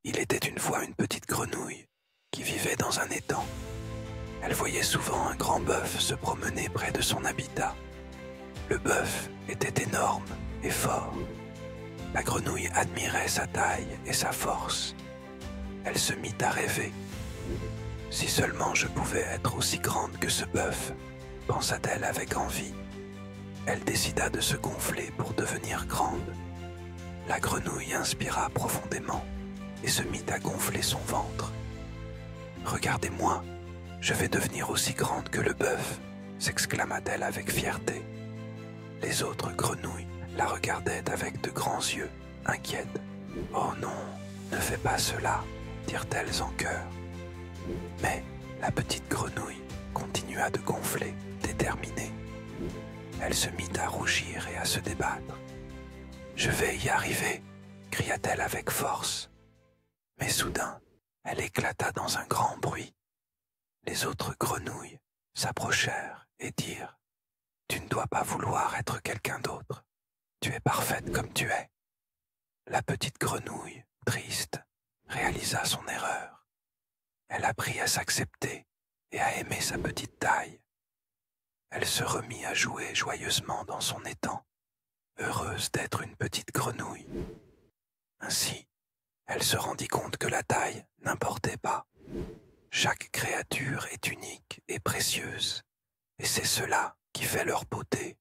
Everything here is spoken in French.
Il était une fois une petite grenouille qui vivait dans un étang. Elle voyait souvent un grand bœuf se promener près de son habitat. Le bœuf était énorme et fort. La grenouille admirait sa taille et sa force. Elle se mit à rêver. « Si seulement je pouvais être aussi grande que ce bœuf », pensa-t-elle avec envie. Elle décida de se gonfler pour devenir grande. La grenouille inspira profondément et se mit à gonfler son ventre. « Regardez-moi, je vais devenir aussi grande que le bœuf », s'exclama-t-elle avec fierté. Les autres grenouilles la regardaient avec de grands yeux, inquiètes. « Oh non, ne fais pas cela », dirent-elles en chœur. Mais la petite grenouille continua de gonfler, déterminée. Elle se mit à rougir et à se débattre. « Je vais y arriver !» cria-t-elle avec force. Mais soudain, elle éclata dans un grand bruit. Les autres grenouilles s'approchèrent et dirent « Tu ne dois pas vouloir être quelqu'un d'autre. Tu es parfaite comme tu es. » La petite grenouille, triste, réalisa son erreur. Elle apprit à s'accepter et à aimer sa petite taille. Elle se remit à jouer joyeusement dans son étang, heureuse d'être une petite grenouille. Ainsi, elle se rendit compte que la taille n'importait pas. Chaque créature est unique et précieuse, et c'est cela qui fait leur beauté.